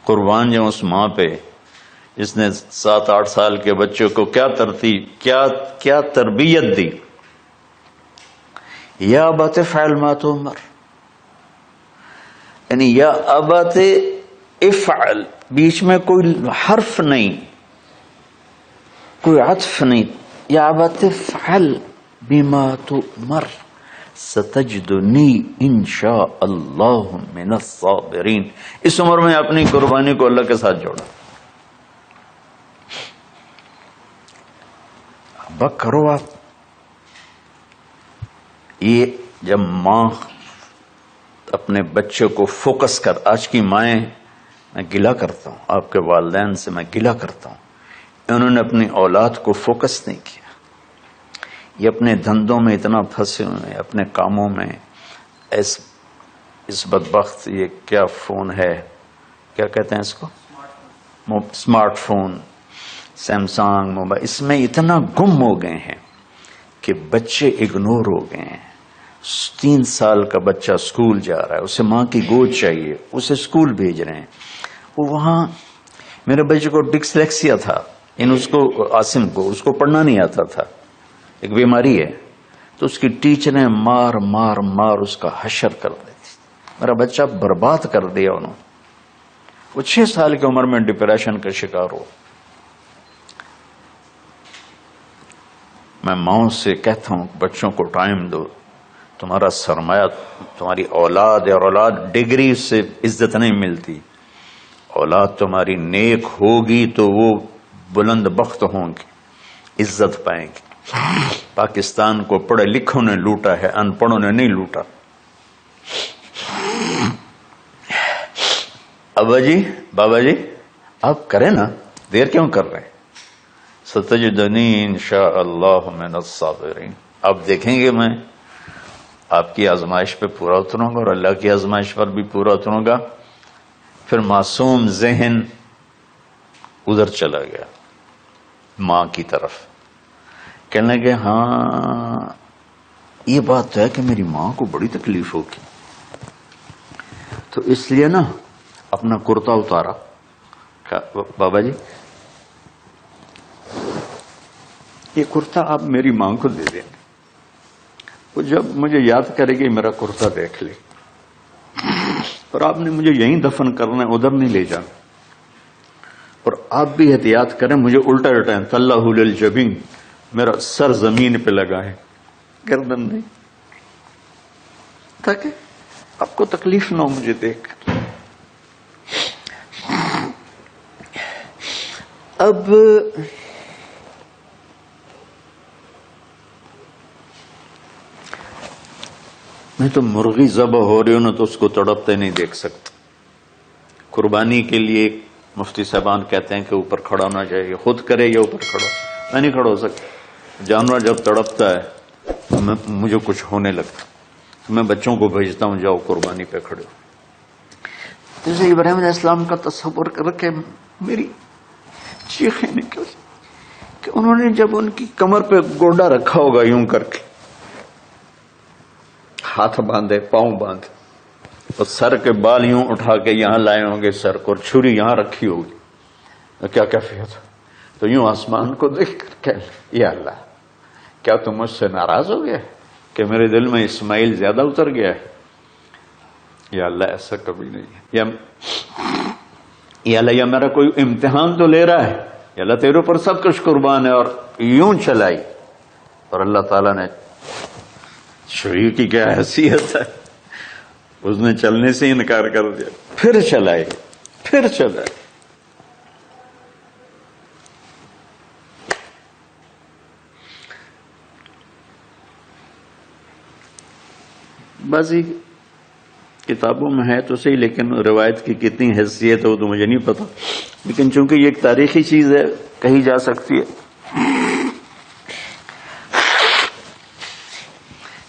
S1: قربان جاؤں اس ماں پہ جس نے 7-8 سال کے بچوں کو کیا تربیت دی. یا ابت افعل ما تؤمر، یعنی یا ابت افعل، بیچ میں کوئی حرف نہیں، کوئی عطف نہیں. یا ابت افعل بما تؤمر ستجدنی انشاء اللہ من الصابرین. اس عمر میں اپنی قربانی کو اللہ کے ساتھ جوڑا. ابا کرو آپ. یہ جب ماں اپنے بچے کو فوکس کر، آج کی مائیں میں گلہ کرتا ہوں، آپ کے والدین سے میں گلہ کرتا ہوں، انہوں نے اپنی اولاد کو فوکس نہیں کیا. یہ اپنے دھندوں میں اتنا پھنسے ہوئے ہیں، اپنے کاموں میں. اس بدبخت یہ کیا فون ہے، کیا کہتے ہیں اس کو، اسمارٹ فون، سیمسنگ موبائل، اس میں اتنا گم ہو گئے ہیں کہ بچے اگنور ہو گئے ہیں. 3 سال کا بچہ اسکول جا رہا ہے، اسے ماں کی گود چاہیے، اسے اسکول بھیج رہے ہیں. وہ وہاں میرے بچے کو ڈسلیکسیا تھا، اس کو عاصم کو اس کو پڑھنا نہیں آتا تھا، ایک بیماری ہے. تو اس کی ٹیچریں مار مار مار اس کا حشر کر دیتی. میرا بچہ برباد کر دیا انہوں نے. وہ 6 سال کی عمر میں ڈپریشن کا شکار ہو. میں ماؤں سے کہتا ہوں بچوں کو ٹائم دو. تمہارا سرمایہ تمہاری اولاد ہے، اور اولاد ڈگری سے عزت نہیں ملتی. اولاد تمہاری نیک ہوگی تو وہ بلند بخت ہوں گی، عزت پائیں گی. پاکستان کو پڑھے لکھوں نے لوٹا ہے، ان پڑھوں نے نہیں لوٹا. ابا جی، بابا جی، آپ کریں نا، دیر کیوں کر رہے ہیں؟ ستجدنی انشاء اللہ من الصابرین. آپ دیکھیں گے میں آپ کی آزمائش پہ پورا اتروں گا، اور اللہ کی آزمائش پر بھی پورا اتروں گا. پھر معصوم ذہن ادھر چلا گیا ماں کی طرف. کہنے لگے ہاں یہ بات تو ہے کہ میری ماں کو بڑی تکلیف ہوگی. تو اس لیے نا اپنا کرتا اتارا. بابا جی یہ کرتا آپ میری ماں کو دے دیں، وہ جب مجھے یاد کرے گی میرا کرتا دیکھ لے. اور آپ نے مجھے یہیں دفن کرنا ہے، ادھر نہیں لے جانا. اور آپ بھی احتیاط کریں، مجھے الٹا الٹائیں، اللہ للجبین، میرا سر زمین پہ لگائیں، گردن نہیں، تاکہ آپ کو تکلیف نہ ہو مجھے دیکھ کر۔ اب میں تو مرغی ذبح ہو رہی ہوں نا تو اس کو تڑپتے نہیں دیکھ سکتا۔ قربانی کے لیے مفتی صاحبان کہتے ہیں کہ اوپر کھڑا ہونا چاہیے، خود کرے یا اوپر کھڑا، میں نہیں کھڑا ہو سکتا۔ جانور جب تڑپتا ہے تو مجھے کچھ ہونے لگتا، میں بچوں کو بھیجتا ہوں جاؤ قربانی پہ کھڑے ہو۔ جیسے ابراہیم علیہ السلام کا تصور کر کے میری چیخیں نکل کہ انہوں نے جب ان کی کمر پہ گوڈا رکھا ہوگا یوں کر کے، ہاتھ باندھے، پاؤں باندھے، اور سر کے بال یوں اٹھا کے یہاں لائے ہوں گے سر کو، اور چھری یہاں رکھی ہوگی، تو کیا کیفیت؟ تو یوں آسمان کو دیکھ کر کہ یا اللہ، کیا تم مجھ سے ناراض ہو گیا کہ میرے دل میں اسماعیل زیادہ اتر گیا ہے؟ یا اللہ ایسا کبھی نہیں ہے۔ یا اللہ، یا میرا کوئی امتحان تو لے رہا ہے، یا اللہ تیرے اوپر سب کچھ قربان ہے، اور یوں چلائی، اور اللہ تعالیٰ نے چھری کی کیا حیثیت ہے، اس نے چلنے سے انکار کر دیا، پھر چلائے، پھر چلائے۔ بعضی کتابوں میں ہے تو صحیح، لیکن روایت کی کتنی حیثیت ہے وہ تو مجھے نہیں پتا، لیکن چونکہ یہ ایک تاریخی چیز ہے کہی جا سکتی ہے۔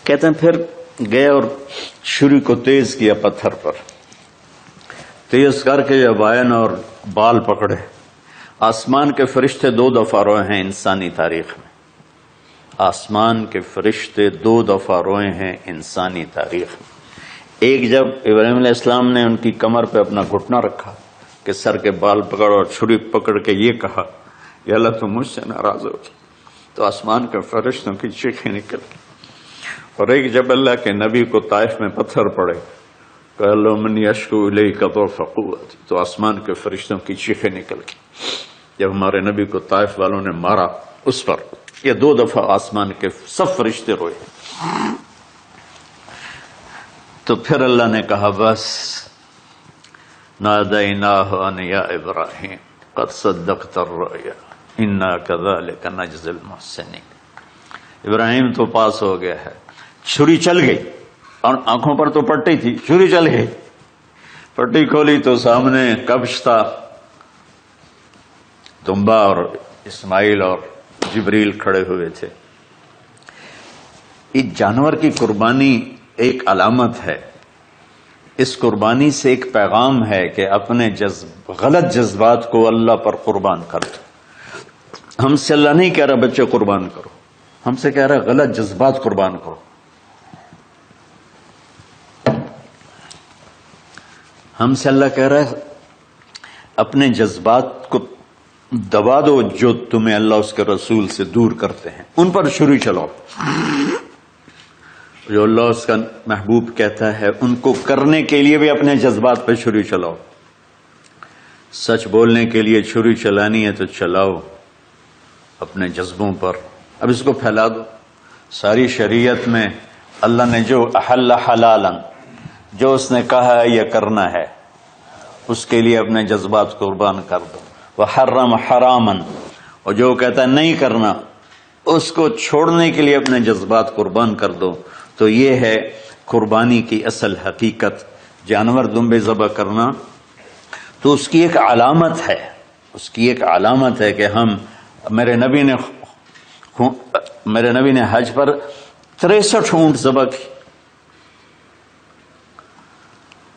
S1: کہتے ہیں پھر گئے اور چھری کو تیز کیا پتھر پر، تیز کر کے جب آئن اور بال پکڑے، آسمان کے فرشتے 2 دفعہ روئے ہیں انسانی تاریخ میں، آسمان کے فرشتے 2 دفعہ روئے ہیں انسانی تاریخ میں۔ ایک جب ابراہیم علیہ السلام نے ان کی کمر پہ اپنا گھٹنا رکھا کہ سر کے بال پکڑ اور چھری پکڑ کے یہ کہا یا اللہ تم مجھ سے ناراض ہو، تو آسمان کے فرشتوں کی چیخیں نکل گئی۔ اور ایک جب اللہ کے نبی کو طائف میں پتھر پڑے کہ اللہ من یشکو الیک ضعف قوتی، تو آسمان کے فرشتوں کی چیخیں نکل گئی۔ جب ہمارے نبی کو طائف والوں نے مارا اس پر، یہ 2 دفعہ آسمان کے سب فرشتے روئے۔ تو پھر اللہ نے کہا بس، نادیناہ ان یا ابراہیم قد صدقت الرؤیا انا کذلک نجزی المحسنین۔ ابراہیم تو پاس ہو گیا ہے، چھری چل گئی، اور آنکھوں پر تو پٹی تھی، چھری چل گئی، پٹی کھولی تو سامنے کبش تھا، تنبا اور اسماعیل اور جبریل کھڑے ہوئے تھے۔ اس جانور کی قربانی ایک علامت ہے، اس قربانی سے ایک پیغام ہے کہ اپنے غلط جذبات کو اللہ پر قربان کر دو۔ ہم سے اللہ نہیں کہہ رہا بچے قربان کرو، ہم سے کہہ رہا غلط جذبات قربان کرو۔ ہم سے اللہ کہہ رہا ہے اپنے جذبات کو دبا دو جو تمہیں اللہ اس کے رسول سے دور کرتے ہیں، ان پر چھری چلاؤ۔ جو اللہ اس کا محبوب کہتا ہے ان کو کرنے کے لیے بھی اپنے جذبات پہ چھری چلاؤ۔ سچ بولنے کے لیے چھری چلانی ہے تو چلاؤ اپنے جذبوں پر، اب اس کو پھیلا دو۔ ساری شریعت میں اللہ نے جو احل حلالا، جو اس نے کہا ہے یہ کرنا ہے، اس کے لیے اپنے جذبات قربان کر دو۔ وحرم حراما، اور جو کہتا ہے نہیں کرنا اس کو چھوڑنے کے لیے اپنے جذبات قربان کر دو۔ تو یہ ہے قربانی کی اصل حقیقت۔ جانور دمبے ذبح کرنا تو اس کی ایک علامت ہے، اس کی ایک علامت ہے کہ ہم میرے نبی نے حج پر 63 اونٹ ذبح کی،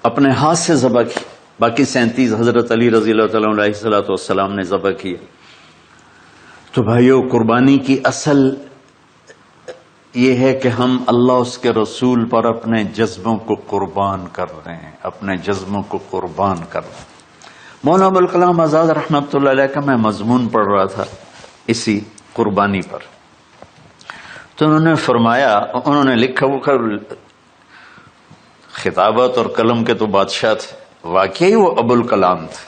S1: اپنے ہاتھ سے ذبح کی، باقی 37 حضرت علی رضی اللہ تعالیٰ علیہ السلام نے ذبح کیے۔ تو بھائیو، قربانی کی اصل یہ ہے کہ ہم اللہ اس کے رسول پر اپنے جذبوں کو قربان کر رہے ہیں، اپنے جذبوں کو قربان کر رہے ہیں۔ مولانا ابوالکلام آزاد رحمۃ اللہ علیہ کا میں مضمون پڑھ رہا تھا اسی قربانی پر، تو انہوں نے فرمایا، انہوں نے لکھا، وہ خطابت اور قلم کے تو بادشاہ تھے، واقعی وہ ابوالکلام تھے۔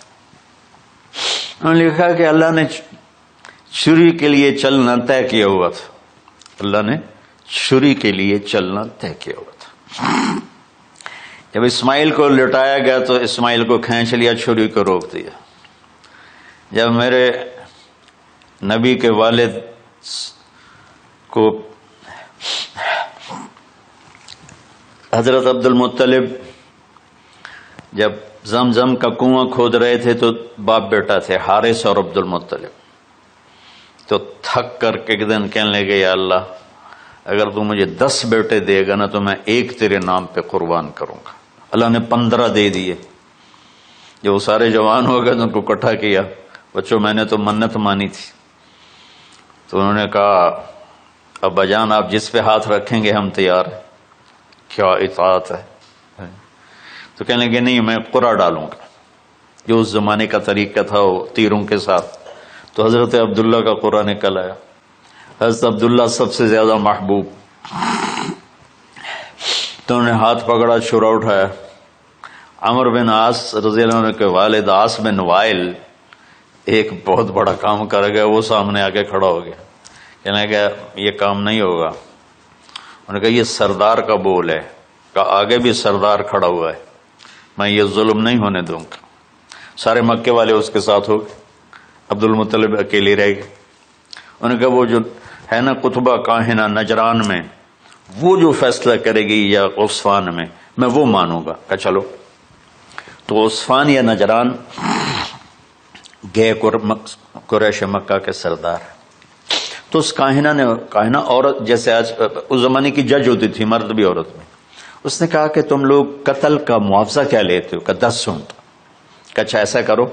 S1: انہوں نے لکھا کہ اللہ نے چھری کے لیے چلنا طے کیا ہوا تھا، اللہ نے چھری کے لیے چلنا طے کیا ہوا تھا۔ جب اسماعیل کو لٹایا گیا تو اسماعیل کو کھینچ لیا، چھری کو روک دیا۔ جب میرے نبی کے والد کو حضرت عبد المطلب جب زمزم کا کنواں کھود رہے تھے تو باپ بیٹا تھے حارث اور عبد المطلب، تو تھک کر کے ایک دن کہنے لگے یا اللہ اگر تو مجھے 10 بیٹے دے گا نا تو میں ایک تیرے نام پہ قربان کروں گا۔ اللہ نے 15 دے دیے۔ جب وہ سارے جوان ہو گئے تو ان کو اکٹھا کیا، بچوں میں نے تو منت مانی تھی، تو انہوں نے کہا ابا جان آپ جس پہ ہاتھ رکھیں گے ہم تیار ہیں۔ کیا اطاعت ہے! تو کہنے لگے نہیں میں قرعہ ڈالوں گا، جو اس زمانے کا طریقہ تھا وہ تیروں کے ساتھ۔ تو حضرت عبداللہ کا قرعہ نکل آیا۔ حضرت عبداللہ سب سے زیادہ محبوب، تو انہوں نے ہاتھ پکڑا، چھرا اٹھایا۔ عمر بن عاص رضی اللہ عنہ کے والد عاص بن وائل ایک بہت بڑا کام کر گیا، وہ سامنے آ کے کھڑا ہو گیا، کہنے لگا یہ کام نہیں ہوگا۔ انہوں نے کہا یہ سردار کا بول ہے، کہا آگے بھی سردار کھڑا ہوا ہے، میں یہ ظلم نہیں ہونے دوں گا۔ سارے مکے والے اس کے ساتھ ہو گئے، عبد المطلب اکیلے رہ گئے۔ انہوں نے کہا وہ جو ہے نا قطبہ کاہنہ نجران میں، وہ جو فیصلہ کرے گی یا عصفان میں وہ مانوں گا۔ کہا چلو۔ تو عصفان یا نجران گئے قریش مکہ کے سردار۔ تو اس کاہنہ عورت جیسے آج اس زمانے کی جج ہوتی تھی، مرد بھی عورت میں، اس نے کہا کہ تم لوگ قتل کا معاوضہ کیا لیتے ہو؟ کہ 10 اونٹ۔ کہ اچھا ایسا کرو،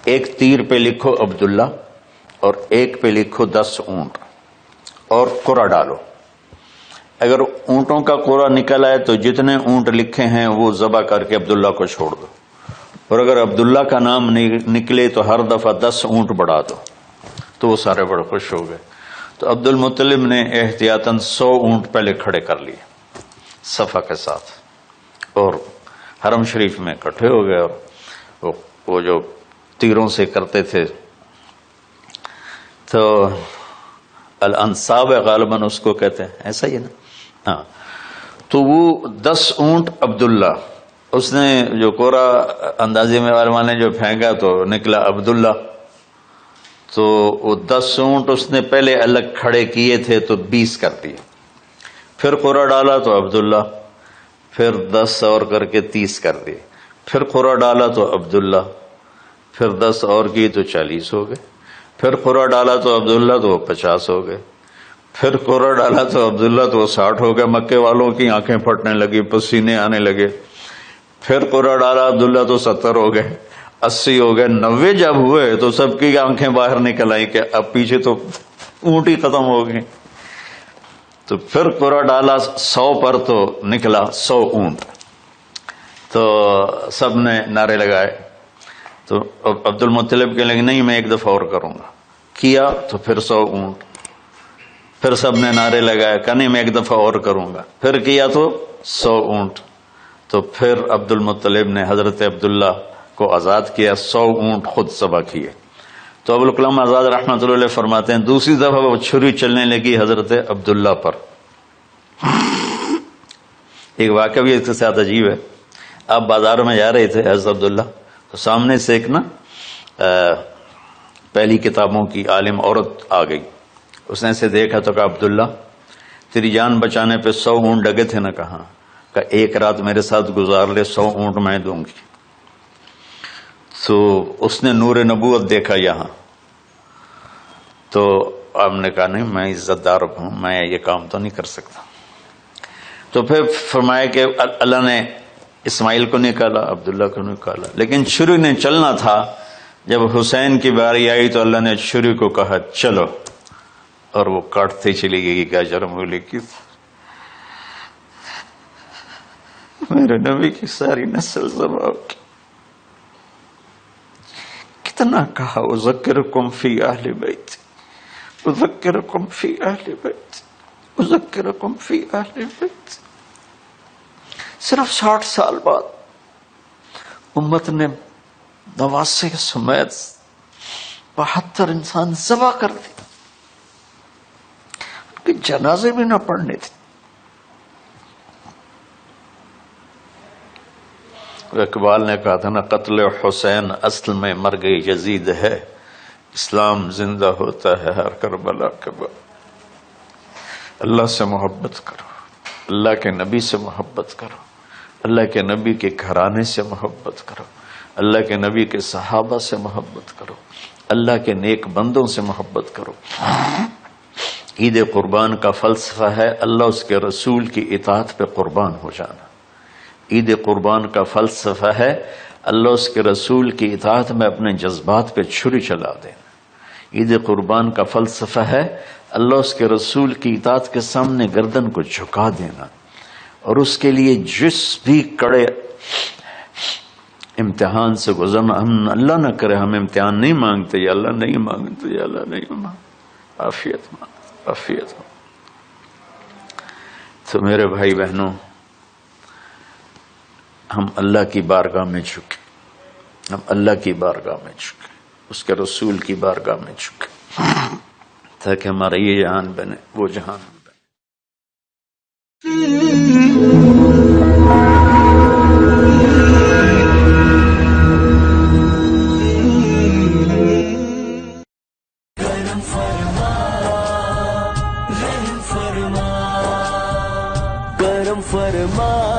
S1: ایک تیر پہ لکھو عبداللہ اور ایک پہ لکھو 10 اونٹ اور قرعہ ڈالو۔ اگر اونٹوں کا قرعہ نکل آئے تو جتنے اونٹ لکھے ہیں وہ ذبح کر کے عبداللہ کو چھوڑ دو، اور اگر عبداللہ کا نام نکلے تو ہر دفعہ 10 اونٹ بڑھا دو۔ تو وہ سارے بڑے خوش ہو گئے۔ تو عبد المطلب نے احتیاطاً 100 اونٹ پہلے کھڑے کر لیے صفا کے ساتھ، اور حرم شریف میں اکٹھے ہو گئے، اور وہ جو تیروں سے کرتے تھے تو الانصاب غالباً اس کو کہتے ہیں، ایسا ہی ہے نا؟ ہاں۔ تو وہ 10 اونٹ عبداللہ، اس نے جو کوڑا اندازے میں علماء نے جو پھینکا تو نکلا عبداللہ۔ تو وہ 10 اونٹ اس نے پہلے الگ کھڑے کیے تھے تو 20 کر دیے، پھر قرعہ ڈالا تو عبداللہ، پھر 10 اور کر کے 30 کر دیے، پھر قرعہ ڈالا تو عبداللہ، پھر 10 اور کی تو 40 ہو گئے، پھر قرعہ ڈالا تو عبداللہ تو 50 ہو گئے، پھر قرعہ ڈالا تو عبداللہ تو 60 ہو گئے۔ مکے والوں کی آنکھیں پھٹنے لگی، پسینے آنے لگے۔ پھر قرعہ ڈالا عبداللہ تو 70 ہو گئے، 80 ہو گئے، 90 جب ہوئے تو سب کی آنکھیں باہر نکل آئی کہ اب پیچھے تو اونٹ ہی ختم ہو گئے۔ تو پھر قرعہ ڈالا 100 پر تو نکلا 100 اونٹ۔ تو سب نے نعرے لگائے، تو عبد المطلب کہنے لگے نہیں میں ایک دفعہ اور کروں گا، کیا تو پھر 100 اونٹ، پھر سب نے نعرے لگائے کہ نہیں میں ایک دفعہ اور کروں گا، پھر کیا تو 100 اونٹ۔ تو پھر عبد المطلب نے حضرت عبداللہ کو آزاد کیا، 100 اونٹ خود ذبح کیے۔ تو ابوالکلام آزاد رحمۃ اللہ علیہ فرماتے ہیں دوسری دفعہ وہ چھری چلنے لگی حضرت عبداللہ پر۔ ایک واقعہ بھی اس کے ساتھ عجیب ہے۔ آپ بازار میں جا رہے تھے حضرت عبداللہ، تو سامنے سے ایک پہلی کتابوں کی عالم عورت آ گئی، اس نے اسے دیکھا تو کہا عبداللہ تیری جان بچانے پہ 100 اونٹ ڈگے تھے نا؟ کہاں؟ کہ ایک رات میرے ساتھ گزار لے 100 اونٹ میں دوں گی۔ تو اس نے نور نبوت دیکھا یہاں، تو آپ نے کہا نہیں میں عزت دار ہوں، میں یہ کام تو نہیں کر سکتا۔ تو پھر فرمایا کہ اللہ نے اسماعیل کو نکالا، عبداللہ کو نکالا، لیکن چھری نے چلنا تھا۔ جب حسین کی باری آئی تو اللہ نے چھری کو کہا چلو، اور وہ کاٹتے چلی گئی۔ کیا جرم ہو لکی میرے نبی کی ساری نسل ذبح کی۔ کتنا کہا اذکرکم فی اہل بیت، اذکرکم فی اہل بیت، اذکرکم فی اہل بیت۔ صرف 60 سال بعد امت نے نواسے سمیت 72 انسان ذبح کر دی، ان کے جنازے بھی نہ پڑھنے تھے۔ اقبال نے کہا تھا نا، قتل حسین اصل میں مرگ یزید ہے، اسلام زندہ ہوتا ہے ہر کربلا کے بعد۔ اللہ سے محبت کرو، اللہ کے نبی سے محبت کرو، اللہ کے نبی کے گھرانے سے محبت کرو، اللہ کے نبی کے صحابہ سے محبت کرو، اللہ کے نیک بندوں سے محبت کرو۔ عید قربان کا فلسفہ ہے اللہ اس کے رسول کی اطاعت پہ قربان ہو جانا۔ عید قربان کا فلسفہ ہے اللہ اس کے رسول کی اطاعت میں اپنے جذبات پہ چھری چلا دینا۔ عید قربان کا فلسفہ ہے اللہ اس کے رسول کی اطاعت کے سامنے گردن کو جھکا دینا، اور اس کے لیے جس بھی کڑے امتحان سے گزرنا۔ ہم اللہ نہ کرے ہم امتحان نہیں مانگتے، یا اللہ نہیں مانگتے، یا اللہ نہیں مانگتے، عافیت مانگتے، عافیت۔ تو میرے بھائی بہنوں، ہم اللہ کی بارگاہ میں جھکے، ہم اللہ کی بارگاہ میں جھکے، اس کے رسول کی بارگاہ میں جھکے، تاکہ ہمارا یہ جہان بنے، وہ جہان بنے۔
S2: کرم فرما